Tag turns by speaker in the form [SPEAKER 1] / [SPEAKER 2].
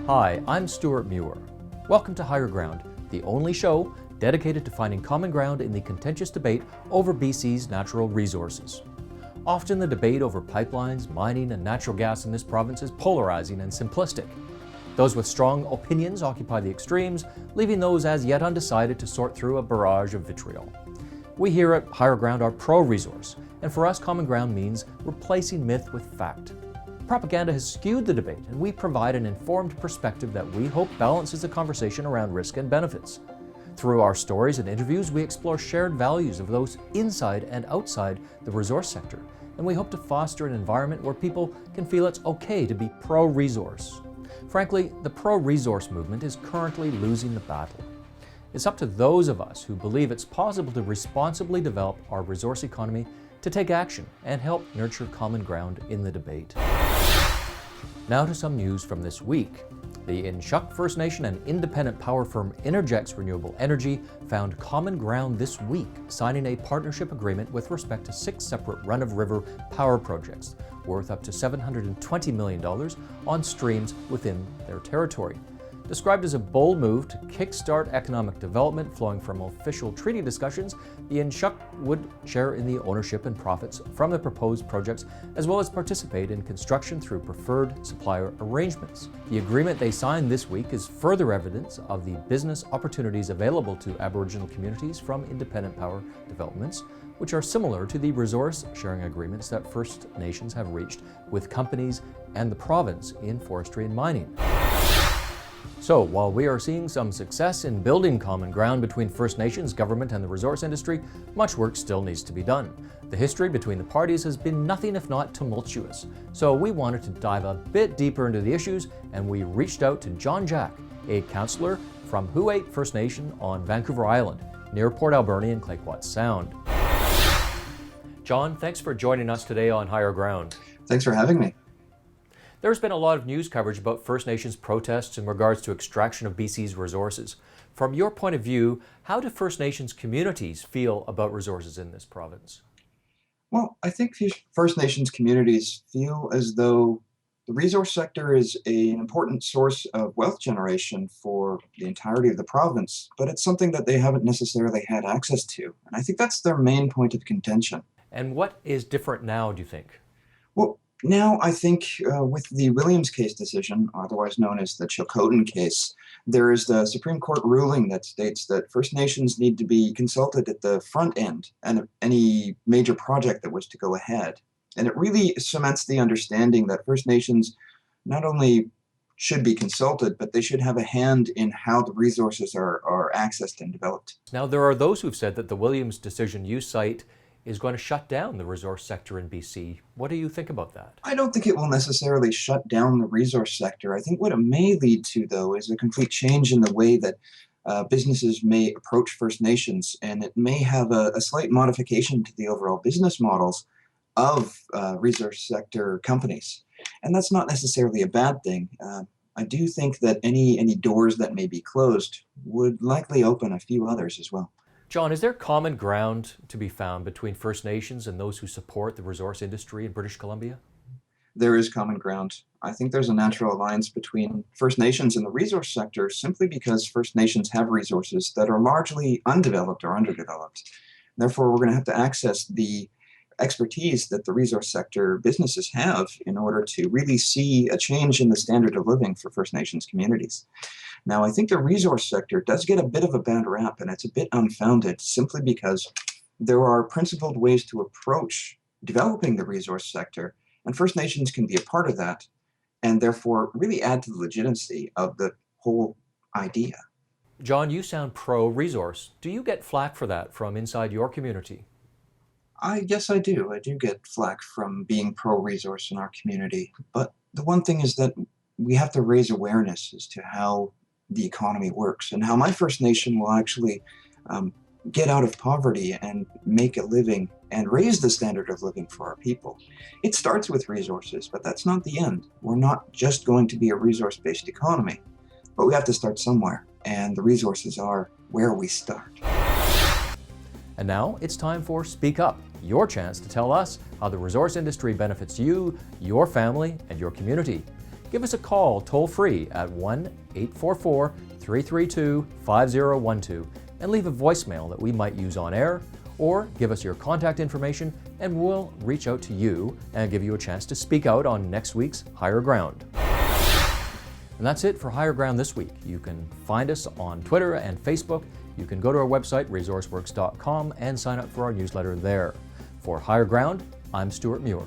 [SPEAKER 1] Hi, I'm Stuart Muir. Welcome to Higher Ground, the only show dedicated to finding common ground in the contentious debate over BC's natural resources. Often the debate over pipelines, mining, and natural gas in this province is polarizing and simplistic. Those with strong opinions occupy the extremes, leaving those as yet undecided to sort through a barrage of vitriol. We here at Higher Ground are pro-resource, and for us common ground means replacing myth with fact. Propaganda has skewed the debate, and we provide an informed perspective that we hope balances the conversation around risk and benefits. Through our stories and interviews, we explore shared values of those inside and outside the resource sector, and we hope to foster an environment where people can feel it's okay to be pro-resource. Frankly, the pro-resource movement is currently losing the battle. It's up to those of us who believe it's possible to responsibly develop our resource economy to take action and help nurture common ground in the debate. Now to some news from this week. The E02 First Nation and independent power firm Innergex Renewable Energy found common ground this week, signing a partnership agreement with respect to 6 separate run-of-river power projects worth up to $720 million on streams within their territory. Described as a bold move to kickstart economic development flowing from official treaty discussions, the E02 would share in the ownership and profits from the proposed projects, as well as participate in construction through preferred supplier arrangements. The agreement they signed this week is further evidence of the business opportunities available to Aboriginal communities from independent power developments, which are similar to the resource sharing agreements that First Nations have reached with companies and the province in forestry and mining. So, while we are seeing some success in building common ground between First Nations, government, and the resource industry, much work still needs to be done. The history between the parties has been nothing if not tumultuous. So we wanted to dive a bit deeper into the issues, and we reached out to John Jack, a councillor from Huu-ay-aht First Nation on Vancouver Island, near Port Alberni and Clayoquot Sound. John, thanks for joining us today on Higher Ground.
[SPEAKER 2] Thanks for having me.
[SPEAKER 1] There's been a lot of news coverage about First Nations protests in regards to extraction of BC's resources. From your point of view, how do First Nations communities feel about resources in this province?
[SPEAKER 2] Well, I think First Nations communities feel as though the resource sector is an important source of wealth generation for the entirety of the province, but it's something that they haven't necessarily had access to. And I think that's their main point of contention.
[SPEAKER 1] And what is different now, do you think?
[SPEAKER 2] Well, now, I think with the Williams case decision, otherwise known as the Chilcotin case, there is the Supreme Court ruling that states that First Nations need to be consulted at the front end and any major project that was to go ahead. And it really cements the understanding that First Nations not only should be consulted, but they should have a hand in how the resources are accessed and developed.
[SPEAKER 1] Now, there are those who've said that the Williams decision you cite is going to shut down the resource sector in BC. What do you think about that?
[SPEAKER 2] I don't think it will necessarily shut down the resource sector. I think what it may lead to, though, is a complete change in the way that businesses may approach First Nations, and it may have a slight modification to the overall business models of resource sector companies. And that's not necessarily a bad thing. I do think that any doors that may be closed would likely open a few others as well.
[SPEAKER 1] John, is there common ground to be found between First Nations and those who support the resource industry in British Columbia?
[SPEAKER 2] There is common ground. I think there's a natural alliance between First Nations and the resource sector simply because First Nations have resources that are largely undeveloped or underdeveloped. Therefore, we're going to have to access the expertise that the resource sector businesses have in order to really see a change in the standard of living for First Nations communities. Now, I think the resource sector does get a bit of a bad rap, and it's a bit unfounded simply because there are principled ways to approach developing the resource sector, and First Nations can be a part of that, and therefore really add to the legitimacy of the whole idea.
[SPEAKER 1] John, you sound pro-resource. Do you get flack for that from inside your community?
[SPEAKER 2] Yes, I do. I do get flack from being pro-resource in our community, but the one thing is that we have to raise awareness as to how the economy works and how my First Nation will actually get out of poverty and make a living and raise the standard of living for our people. It starts with resources, but that's not the end. We're not just going to be a resource-based economy, but we have to start somewhere, and the resources are where we start.
[SPEAKER 1] And now it's time for Speak Up, your chance to tell us how the resource industry benefits you, your family, and your community. give us a call toll-free at 1-844-332-5012 and leave a voicemail that we might use on air, or give us your contact information and we'll reach out to you and give you a chance to speak out on next week's Higher Ground. And that's it for Higher Ground this week. You can find us on Twitter and Facebook. You can go to our website, resourceworks.com, and sign up for our newsletter there. For Higher Ground, I'm Stuart Muir.